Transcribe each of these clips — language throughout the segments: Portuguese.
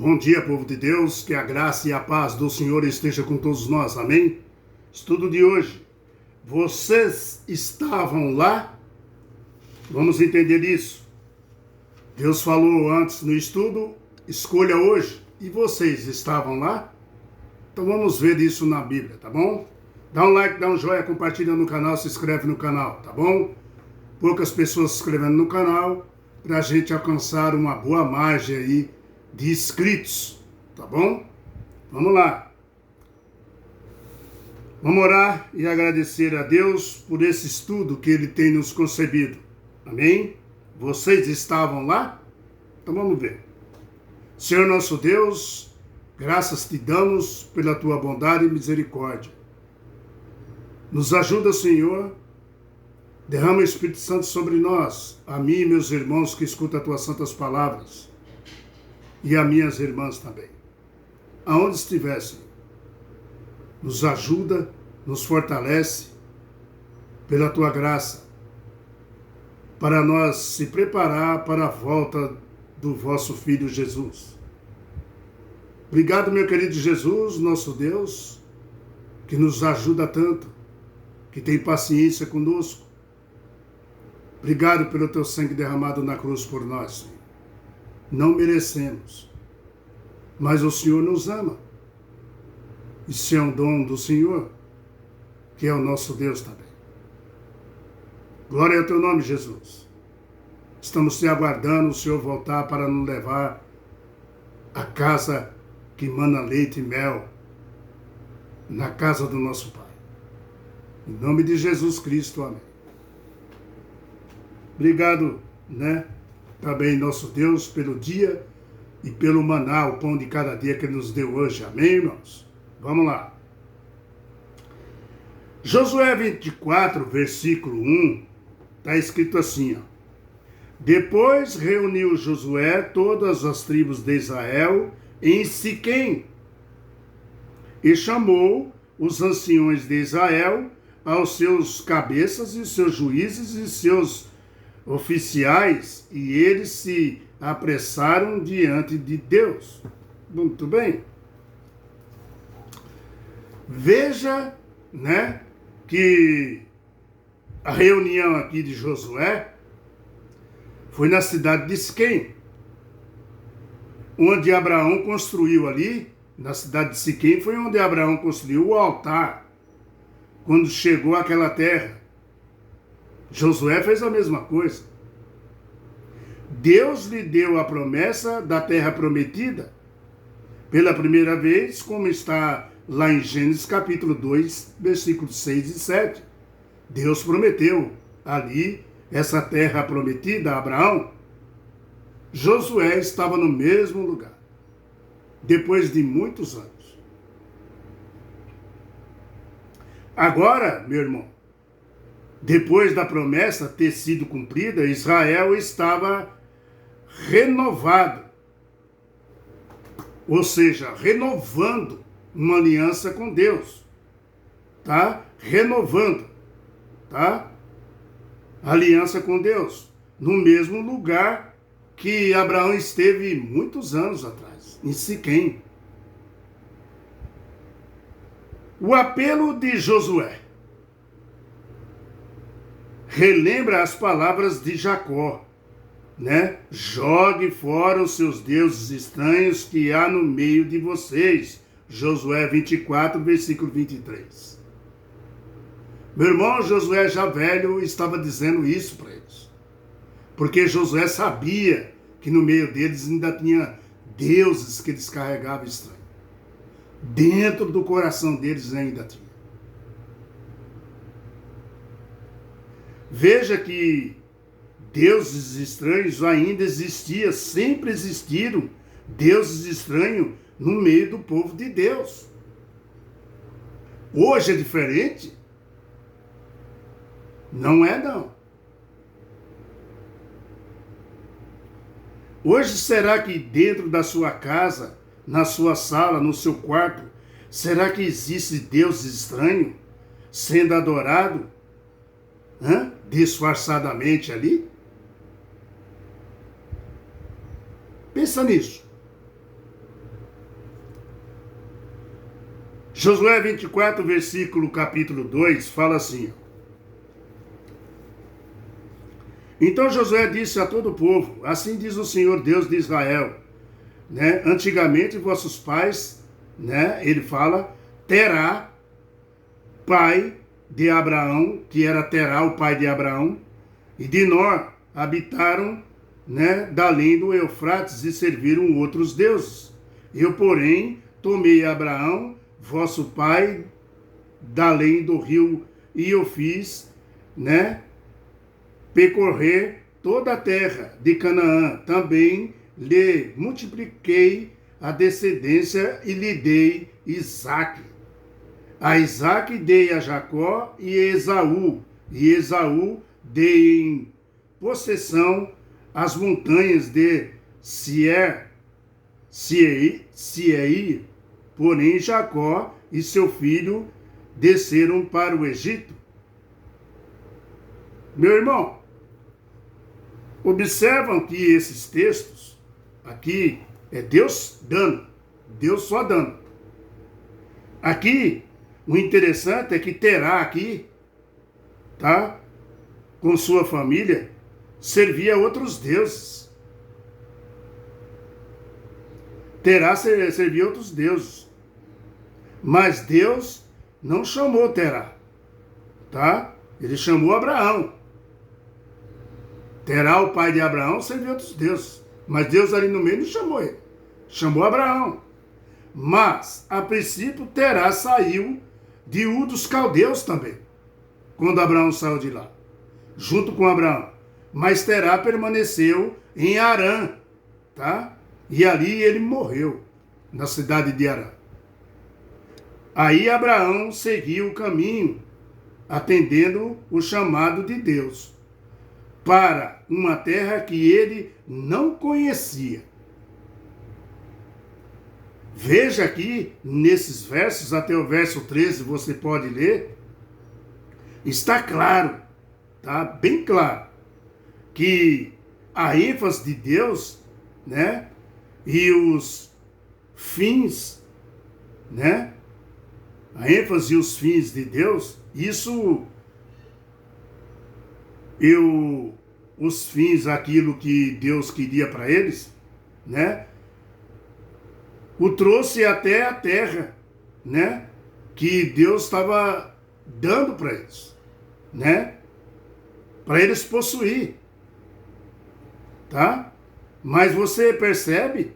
Bom dia, povo de Deus, que a graça e a paz do Senhor esteja com todos nós, amém? Estudo de hoje. Vocês estavam lá? Vamos entender isso. Deus falou antes no estudo, escolha hoje, e vocês estavam lá? Então vamos ver isso na Bíblia, tá bom? Dá um like, dá um joinha, compartilha no canal, se inscreve no canal, tá bom? Poucas pessoas se inscrevendo no canal, para a gente alcançar uma boa margem aí de inscritos, tá bom? Vamos lá. Vamos orar e agradecer a Deus por esse estudo que Ele tem nos concebido. Amém? Vocês estavam lá? Então vamos ver. Senhor nosso Deus, graças te damos pela tua bondade e misericórdia. Nos ajuda, Senhor. Derrama o Espírito Santo sobre nós, a mim e meus irmãos que escutam as tuas santas palavras. E a minhas irmãs também. Aonde estivessem, nos ajuda, nos fortalece pela tua graça, para nós se preparar para a volta do vosso Filho Jesus. Obrigado, meu querido Jesus, nosso Deus, que nos ajuda tanto, que tem paciência conosco. Obrigado pelo teu sangue derramado na cruz por nós, Senhor. Não merecemos, mas o Senhor nos ama. Isso é um dom do Senhor, que é o nosso Deus também. Glória ao teu nome, Jesus. Estamos te aguardando o Senhor voltar para nos levar à casa que mana leite e mel, na casa do nosso Pai. Em nome de Jesus Cristo, amém. Obrigado, também nosso Deus, pelo dia e pelo maná, o pão de cada dia que Ele nos deu hoje. Amém, irmãos? Vamos lá. Josué 24, versículo 1, está escrito assim, ó. Depois reuniu Josué todas as tribos de Israel em Siquém e chamou os anciões de Israel, aos seus cabeças e seus juízes e seus oficiais, e eles se apressaram diante de Deus. Muito bem. Veja, que a reunião aqui de Josué foi na cidade de Siquém, onde Abraão construiu ali, na cidade de Siquém, foi onde Abraão construiu o altar, quando chegou àquela terra. Josué fez a mesma coisa. Deus lhe deu a promessa da terra prometida pela primeira vez, como está lá em Gênesis capítulo 2, versículos 6 e 7. Deus prometeu ali essa terra prometida a Abraão. Josué estava no mesmo lugar, depois de muitos anos. Agora, meu irmão, depois da promessa ter sido cumprida, Israel estava renovado, ou seja, renovando uma aliança com Deus, tá? Renovando, tá? Aliança com Deus, no mesmo lugar que Abraão esteve muitos anos atrás, em Siquém. O apelo de Josué relembra as palavras de Jacó, Jogue fora os seus deuses estranhos que há no meio de vocês. Josué 24, versículo 23. Meu irmão, Josué já velho estava dizendo isso para eles, porque Josué sabia que no meio deles ainda tinha deuses que eles carregavam estranho. Dentro do coração deles ainda tinha. Veja que deuses estranhos ainda existiam, sempre existiram deuses estranhos no meio do povo de Deus. Hoje é diferente? Não é, não. Hoje, será que dentro da sua casa, na sua sala, no seu quarto, será que existe Deus estranho sendo adorado disfarçadamente ali? Pensa nisso. Josué 24, capítulo 2, fala assim: Então Josué disse a todo o povo: Assim diz o Senhor Deus de Israel, né? Antigamente vossos pais, né? Ele fala, Terá, pai de Abraão, que era Terá, o pai de Abraão, e de Nor, habitaram, né, da além do Eufrates e serviram outros deuses. Eu, porém, tomei Abraão, vosso pai, da além do rio, e o fiz, né, percorrer toda a terra de Canaã. Também lhe multipliquei a descendência e lhe dei Isaque. A Isaque dei a Jacó e Esaú dei em possessão as montanhas de Seir, porém Jacó e seu filho desceram para o Egito. Meu irmão, observam que esses textos aqui é Deus dando, Deus só dando. Aqui, o interessante é que Terá aqui, tá? Com sua família, servia a outros deuses. Terá servia a outros deuses. Mas Deus não chamou Terá, tá? Ele chamou Abraão. Terá, o pai de Abraão, servia a outros deuses. Mas Deus ali no meio não chamou ele. Chamou Abraão. Mas, a princípio, Terá saiu de Ur dos Caldeus também, quando Abraão saiu de lá, junto com Abraão. Mas Terá permaneceu em Harã, tá? E ali ele morreu, na cidade de Harã. Aí Abraão seguiu o caminho, atendendo o chamado de Deus, para uma terra que ele não conhecia. Veja aqui, nesses versos, até o verso 13, você pode ler, está claro, tá? Bem claro, que a ênfase de Deus, né? E os fins, né? A ênfase e os fins de Deus, isso, os fins, aquilo que Deus queria para eles, né? O trouxe até a terra, né? Que Deus estava dando para eles, né? Para eles possuir, tá? Mas você percebe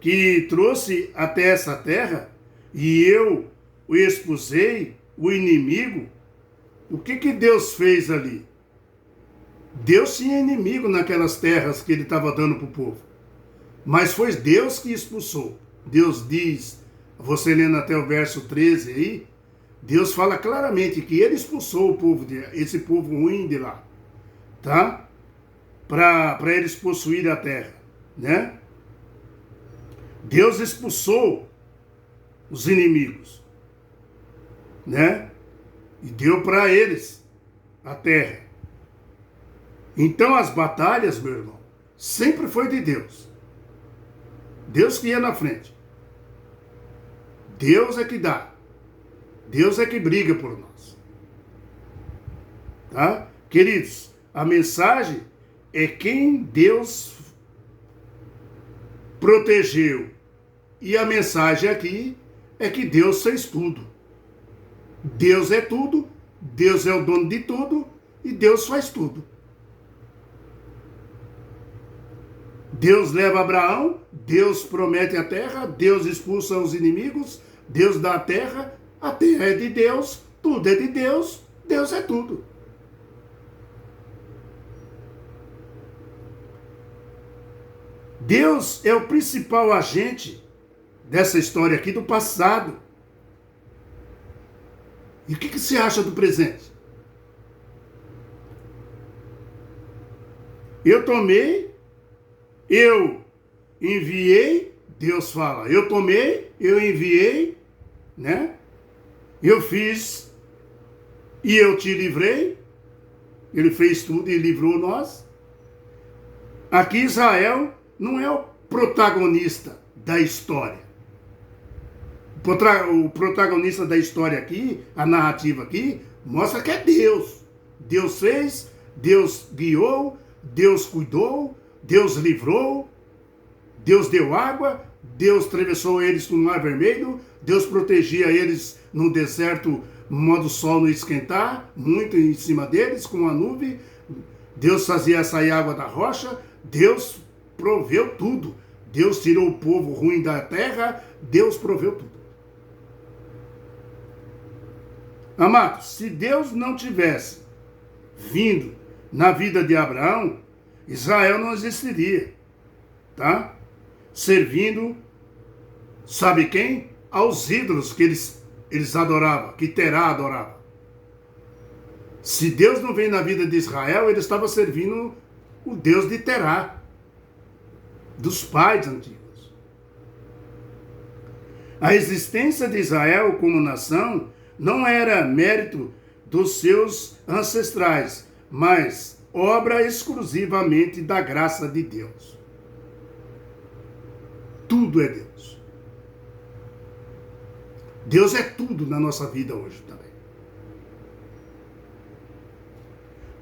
que trouxe até essa terra e eu o expusei, o inimigo. O que Deus fez ali? Deus tinha inimigo naquelas terras que ele estava dando para o povo. Mas foi Deus que expulsou. Deus diz, você lendo até o verso 13 aí, Deus fala claramente que ele expulsou o povo, esse povo ruim de lá, tá? Para eles possuírem a terra, né? Deus expulsou os inimigos, né? E deu para eles a terra. Então as batalhas, meu irmão, sempre foi de Deus. Deus que ia na frente. Deus é que dá. Deus é que briga por nós. Tá? Queridos, a mensagem é quem Deus protegeu. E a mensagem aqui é que Deus fez tudo. Deus é tudo, Deus é o dono de tudo e Deus faz tudo. Deus leva Abraão, Deus promete a terra, Deus expulsa os inimigos, Deus dá a terra é de Deus, tudo é de Deus, Deus é tudo. Deus é o principal agente dessa história aqui do passado. E o que você acha do presente? Eu tomei, eu enviei, Deus fala, eu tomei, eu enviei, né? Eu fiz e eu te livrei. Ele fez tudo e livrou nós. Aqui Israel não é o protagonista da história. O protagonista da história aqui, a narrativa aqui, mostra que é Deus. Deus fez, Deus guiou, Deus cuidou, Deus livrou, Deus deu água, Deus atravessou eles no Mar Vermelho, Deus protegia eles no deserto, modo sol não esquentar, muito em cima deles, com uma nuvem. Deus fazia sair água da rocha, Deus proveu tudo. Deus tirou o povo ruim da terra, Deus proveu tudo. Amados, se Deus não tivesse vindo na vida de Abraão, Israel não existiria, tá? Servindo, sabe quem? Aos ídolos que eles adoravam, que Terá adorava. Se Deus não veio na vida de Israel, ele estava servindo o Deus de Terá, dos pais antigos. A existência de Israel como nação não era mérito dos seus ancestrais, mas obra exclusivamente da graça de Deus. Tudo é Deus. Deus é tudo na nossa vida hoje também.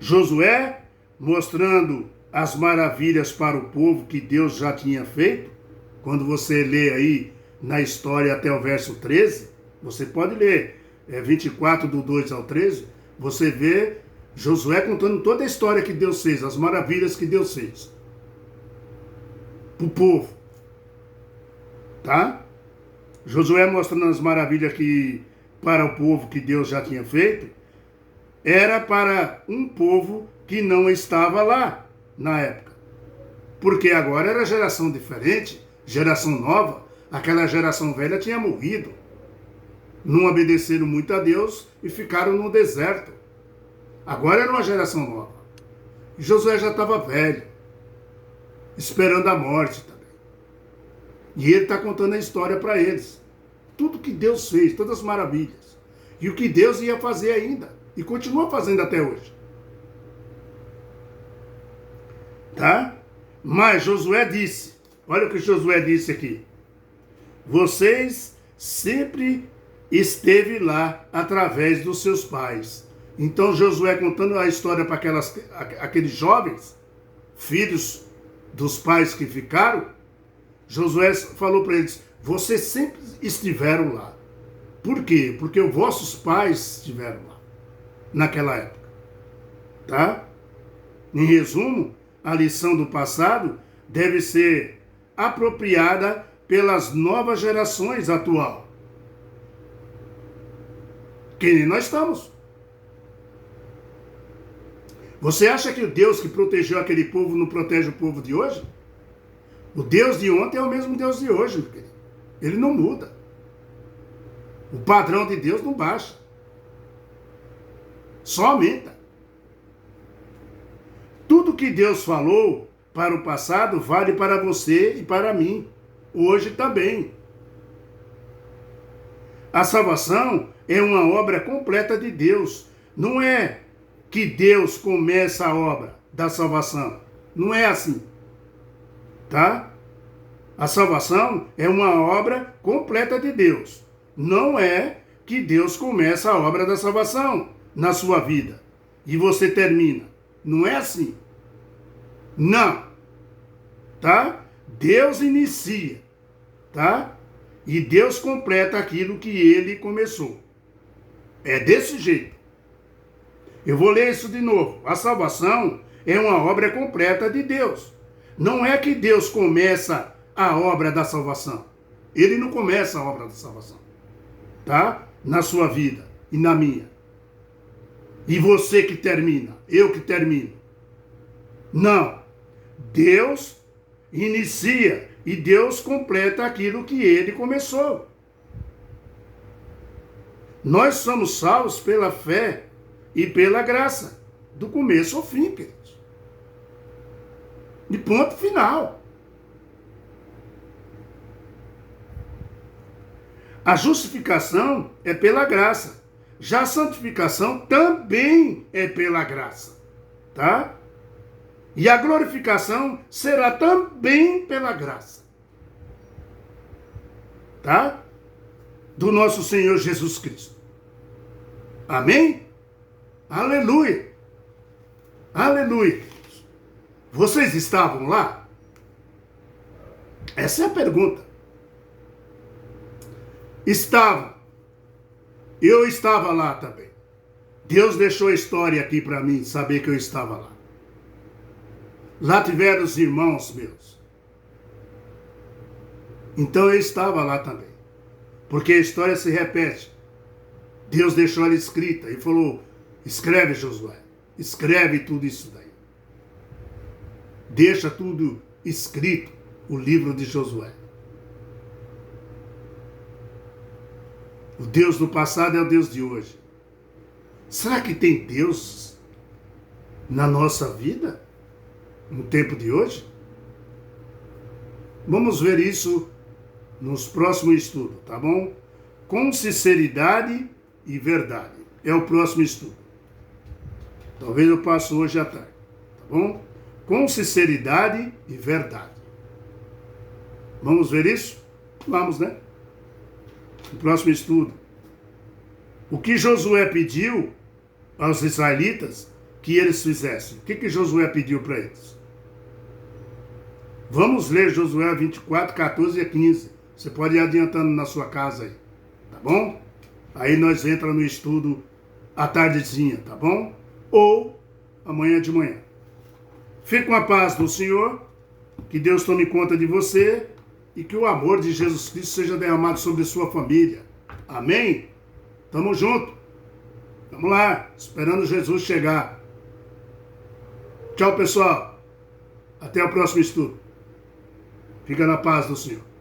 Josué, mostrando as maravilhas para o povo que Deus já tinha feito, quando você lê aí na história até o verso 13, você pode ler, 24 do 2 ao 13, você vê Josué contando toda a história que Deus fez, as maravilhas que Deus fez para o povo, tá? Josué mostrando as maravilhas que para o povo que Deus já tinha feito, era para um povo que não estava lá na época, porque agora era geração diferente, geração nova. Aquela geração velha tinha morrido, não obedeceram muito a Deus e ficaram no deserto. Agora era uma geração nova. E Josué já estava velho, esperando a morte também. E ele está contando a história para eles. Tudo que Deus fez, todas as maravilhas. E o que Deus ia fazer ainda. E continua fazendo até hoje. Tá? Mas Josué disse, olha o que Josué disse aqui. Vocês sempre esteve lá através dos seus pais. Então Josué contando a história para aqueles jovens, filhos dos pais que ficaram, Josué falou para eles, vocês sempre estiveram lá. Por quê? Porque os vossos pais estiveram lá, naquela época. Tá? Em resumo, a lição do passado deve ser apropriada pelas novas gerações atual. Que nem nós estamos. Você acha que o Deus que protegeu aquele povo não protege o povo de hoje? O Deus de ontem é o mesmo Deus de hoje, meu querido. Ele não muda. O padrão de Deus não baixa. Só aumenta. Tudo que Deus falou para o passado vale para você e para mim. Hoje também. A salvação é uma obra completa de Deus. Não é que Deus começa a obra da salvação. Não é assim. Tá? A salvação é uma obra completa de Deus. Não é que Deus começa a obra da salvação na sua vida e você termina. Não é assim. Não. Tá? Deus inicia. Tá? E Deus completa aquilo que ele começou. É desse jeito. Eu vou ler isso de novo. A salvação é uma obra completa de Deus. Não é que Deus começa a obra da salvação. Ele não começa a obra da salvação. Tá? Na sua vida e na minha. E você que termina, eu que termino. Não. Deus inicia e Deus completa aquilo que ele começou. Nós somos salvos pela fé e pela graça, do começo ao fim, queridos. De ponto final. A justificação é pela graça. Já a santificação também é pela graça. Tá? E a glorificação será também pela graça. Tá? do nosso Senhor Jesus Cristo. Amém? Aleluia! Aleluia! Vocês estavam lá? Essa é a pergunta. Estavam. Eu estava lá também. Deus deixou a história aqui para mim saber que eu estava lá. Lá tiveram os irmãos meus. Então eu estava lá também. Porque a história se repete. Deus deixou ela escrita e falou: escreve, Josué. Escreve tudo isso daí. Deixa tudo escrito, o livro de Josué. O Deus do passado é o Deus de hoje. Será que tem Deus na nossa vida? No tempo de hoje? Vamos ver isso nos próximos estudos, tá bom? Com sinceridade e verdade. É o próximo estudo. Talvez eu passe hoje à tarde, tá bom? Com sinceridade e verdade. Vamos ver isso? Vamos, né? No próximo estudo. O que Josué pediu aos israelitas que eles fizessem? O que Josué pediu para eles? Vamos ler Josué 24, 14 e 15. Você pode ir adiantando na sua casa aí, tá bom? Aí nós entramos no estudo à tardezinha, tá bom? Ou amanhã de manhã. Fique com a paz do Senhor, que Deus tome conta de você e que o amor de Jesus Cristo seja derramado sobre sua família. Amém? Tamo junto. Vamos lá, esperando Jesus chegar. Tchau, pessoal. Até o próximo estudo. Fica na paz do Senhor.